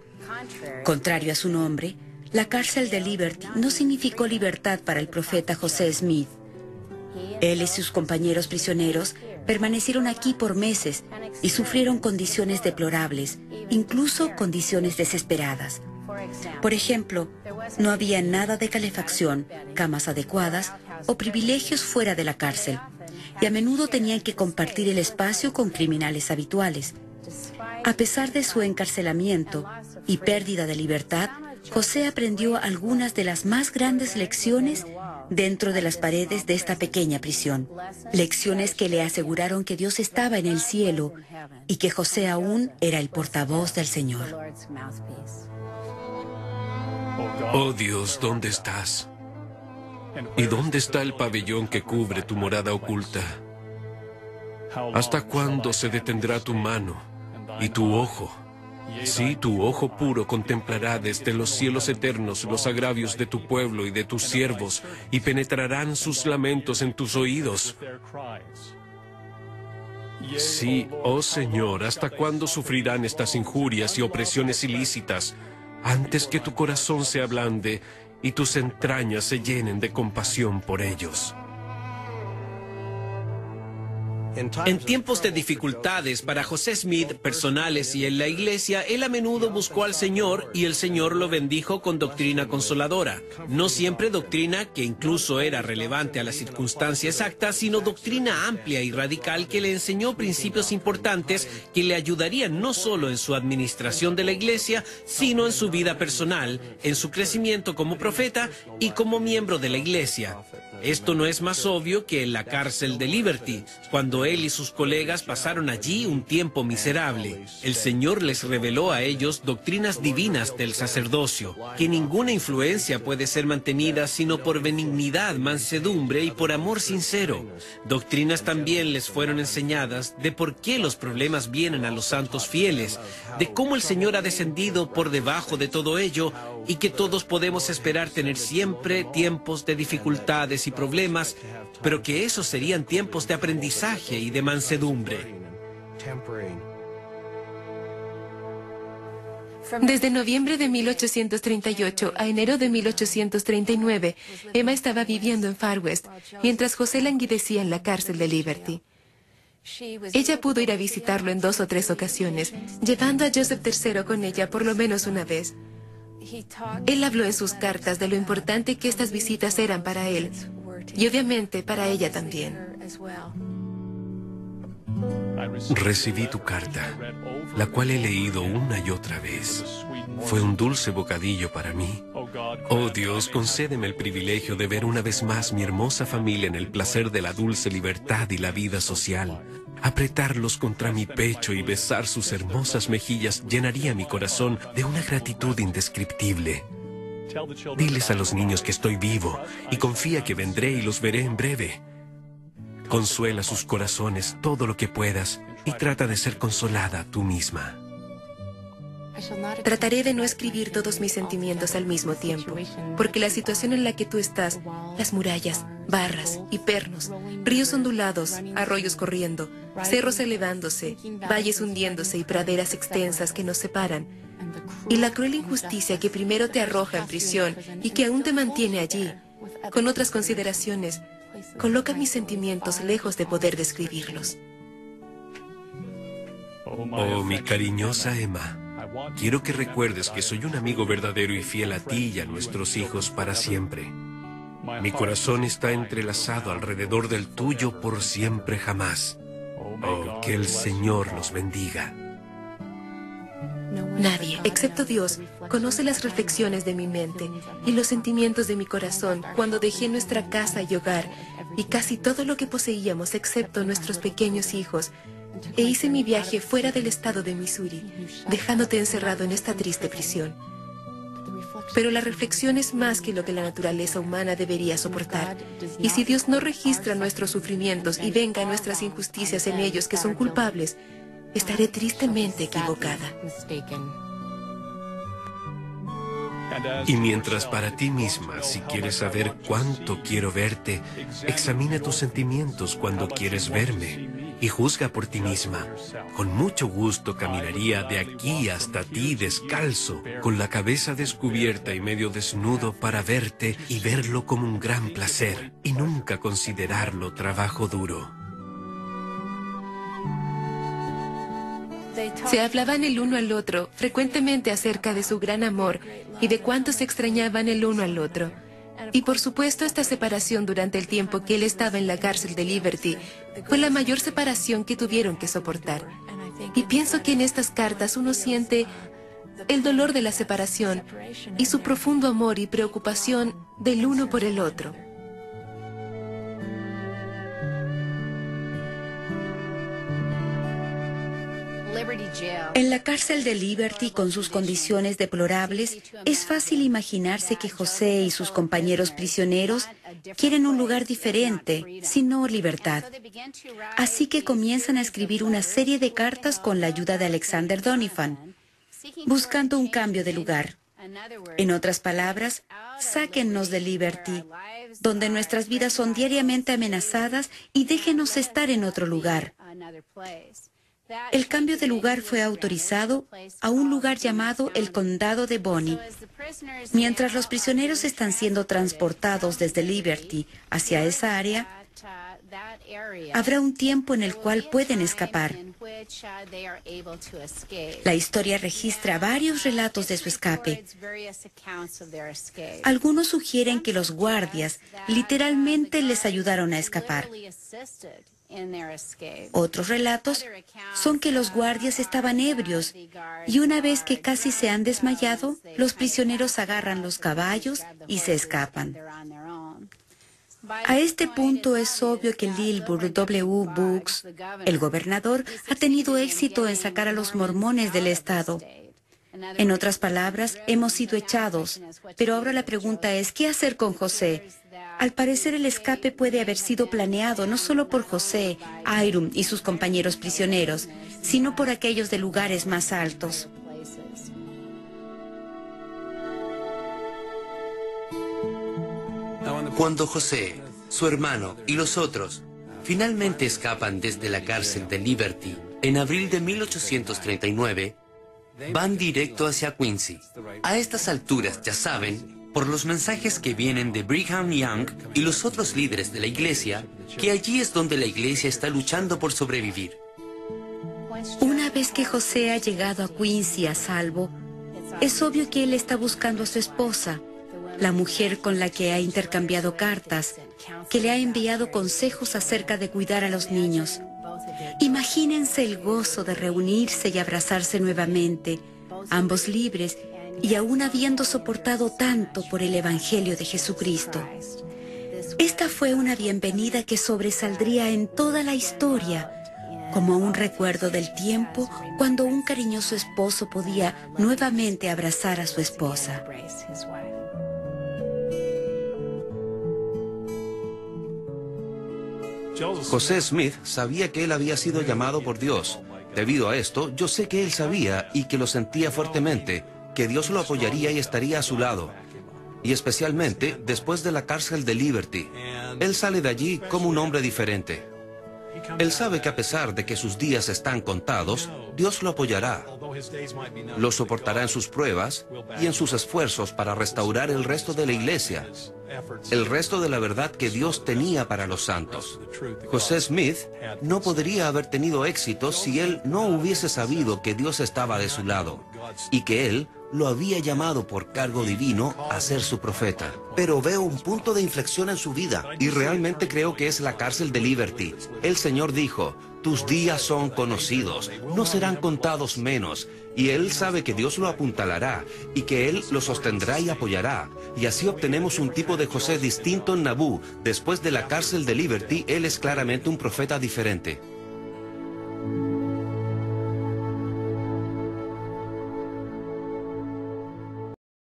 Contrario a su nombre, la cárcel de Liberty no significó libertad para el profeta José Smith. Él y sus compañeros prisioneros permanecieron aquí por meses y sufrieron condiciones deplorables, incluso condiciones desesperadas. Por ejemplo, no había nada de calefacción, camas adecuadas o privilegios fuera de la cárcel, y a menudo tenían que compartir el espacio con criminales habituales. A pesar de su encarcelamiento y pérdida de libertad, José aprendió algunas de las más grandes lecciones dentro de las paredes de esta pequeña prisión. Lecciones que le aseguraron que Dios estaba en el cielo y que José aún era el portavoz del Señor. Oh Dios, ¿dónde estás? ¿Y dónde está el pabellón que cubre tu morada oculta? ¿Hasta cuándo se detendrá tu mano y tu ojo? Sí, tu ojo puro contemplará desde los cielos eternos los agravios de tu pueblo y de tus siervos, y penetrarán sus lamentos en tus oídos. Sí, oh Señor, ¿hasta cuándo sufrirán estas injurias y opresiones ilícitas, antes que tu corazón se ablande y tus entrañas se llenen de compasión por ellos? En tiempos de dificultades para José Smith, personales y en la iglesia, él a menudo buscó al Señor y el Señor lo bendijo con doctrina consoladora. No siempre doctrina que incluso era relevante a la circunstancia exacta, sino doctrina amplia y radical que le enseñó principios importantes que le ayudarían no solo en su administración de la iglesia, sino en su vida personal, en su crecimiento como profeta y como miembro de la iglesia. Esto no es más obvio que en la cárcel de Liberty, cuando él y sus colegas pasaron allí un tiempo miserable. El Señor les reveló a ellos doctrinas divinas del sacerdocio, que ninguna influencia puede ser mantenida sino por benignidad, mansedumbre y por amor sincero. Doctrinas también les fueron enseñadas de por qué los problemas vienen a los santos fieles, de cómo el Señor ha descendido por debajo de todo ello y que todos podemos esperar tener siempre tiempos de dificultades y problemas, pero que esos serían tiempos de aprendizaje y de mansedumbre. Desde noviembre de 1838 a enero de 1839, Emma estaba viviendo en Far West, mientras José languidecía en la cárcel de Liberty. Ella pudo ir a visitarlo en 2 o 3 ocasiones, llevando a Joseph III con ella por lo menos una vez. Él habló en sus cartas de lo importante que estas visitas eran para él, y obviamente para ella también. Recibí tu carta, la cual he leído una y otra vez. Fue un dulce bocadillo para mí. Oh Dios, concédeme el privilegio de ver una vez más mi hermosa familia en el placer de la dulce libertad y la vida social. Apretarlos contra mi pecho y besar sus hermosas mejillas llenaría mi corazón de una gratitud indescriptible. Diles a los niños que estoy vivo y confía que vendré y los veré en breve. Consuela sus corazones todo lo que puedas y trata de ser consolada tú misma. Trataré de no escribir todos mis sentimientos al mismo tiempo, porque la situación en la que tú estás, las murallas, barras y pernos, ríos ondulados, arroyos corriendo, cerros elevándose, valles hundiéndose y praderas extensas que nos separan, y la cruel injusticia que primero te arroja en prisión y que aún te mantiene allí, con otras consideraciones, coloca mis sentimientos lejos de poder describirlos. Oh, mi cariñosa Emma, quiero que recuerdes que soy un amigo verdadero y fiel a ti y a nuestros hijos para siempre. Mi corazón está entrelazado alrededor del tuyo por siempre jamás. Oh, que el Señor los bendiga. Nadie, excepto Dios, conoce las reflexiones de mi mente y los sentimientos de mi corazón cuando dejé nuestra casa y hogar y casi todo lo que poseíamos excepto nuestros pequeños hijos e hice mi viaje fuera del estado de Missouri, dejándote encerrado en esta triste prisión. Pero la reflexión es más que lo que la naturaleza humana debería soportar. Y si Dios no registra nuestros sufrimientos y venga nuestras injusticias en ellos que son culpables, estaré tristemente equivocada. Y mientras para ti misma, si quieres saber cuánto quiero verte, examina tus sentimientos cuando quieres verme y juzga por ti misma. Con mucho gusto caminaría de aquí hasta ti descalzo, con la cabeza descubierta y medio desnudo para verte y verlo como un gran placer y nunca considerarlo trabajo duro. Se hablaban el uno al otro frecuentemente acerca de su gran amor y de cuánto se extrañaban el uno al otro. Y por supuesto esta separación durante el tiempo que él estaba en la cárcel de Liberty fue la mayor separación que tuvieron que soportar. Y pienso que en estas cartas uno siente el dolor de la separación y su profundo amor y preocupación del uno por el otro. En la cárcel de Liberty, con sus condiciones deplorables, es fácil imaginarse que José y sus compañeros prisioneros quieren un lugar diferente, sino libertad. Así que comienzan a escribir una serie de cartas con la ayuda de Alexander Doniphan, buscando un cambio de lugar. En otras palabras, sáquennos de Liberty, donde nuestras vidas son diariamente amenazadas, y déjenos estar en otro lugar. El cambio de lugar fue autorizado a un lugar llamado el Condado de Bonny. Mientras los prisioneros están siendo transportados desde Liberty hacia esa área, habrá un tiempo en el cual pueden escapar. La historia registra varios relatos de su escape. Algunos sugieren que los guardias literalmente les ayudaron a escapar. Otros relatos son que los guardias estaban ebrios y una vez que casi se han desmayado, los prisioneros agarran los caballos y se escapan. A este punto es obvio que Lilburn W. Books, el gobernador, ha tenido éxito en sacar a los mormones del estado. En otras palabras, hemos sido echados, pero ahora la pregunta es, ¿qué hacer con José? Al parecer el escape puede haber sido planeado no solo por José, Ayrum y sus compañeros prisioneros, sino por aquellos de lugares más altos. Cuando José, su hermano y los otros finalmente escapan desde la cárcel de Liberty en abril de 1839, van directo hacia Quincy. A estas alturas ya saben, por los mensajes que vienen de Brigham Young y los otros líderes de la iglesia, que allí es donde la iglesia está luchando por sobrevivir. Una vez que José ha llegado a Quincy a salvo, es obvio que él está buscando a su esposa, la mujer con la que ha intercambiado cartas, que le ha enviado consejos acerca de cuidar a los niños. Imagínense el gozo de reunirse y abrazarse nuevamente, ambos libres y aún habiendo soportado tanto por el Evangelio de Jesucristo. Esta fue una bienvenida que sobresaldría en toda la historia, como un recuerdo del tiempo cuando un cariñoso esposo podía nuevamente abrazar a su esposa. José Smith sabía que él había sido llamado por Dios. Debido a esto, yo sé que él sabía y que lo sentía fuertemente, que Dios lo apoyaría y estaría a su lado. Y especialmente después de la cárcel de Liberty. Él sale de allí como un hombre diferente. Él sabe que a pesar de que sus días están contados, Dios lo apoyará. Lo soportará en sus pruebas y en sus esfuerzos para restaurar el resto de la iglesia, el resto de la verdad que Dios tenía para los santos. José Smith no podría haber tenido éxito si él no hubiese sabido que Dios estaba de su lado y que él lo había llamado por cargo divino a ser su profeta. Pero veo un punto de inflexión en su vida y realmente creo que es la cárcel de Liberty. El Señor dijo: tus días son conocidos, no serán contados menos. Y él sabe que Dios lo apuntalará y que él lo sostendrá y apoyará. Y así obtenemos un tipo de José distinto en Nabú. Después de la cárcel de Liberty, él es claramente un profeta diferente.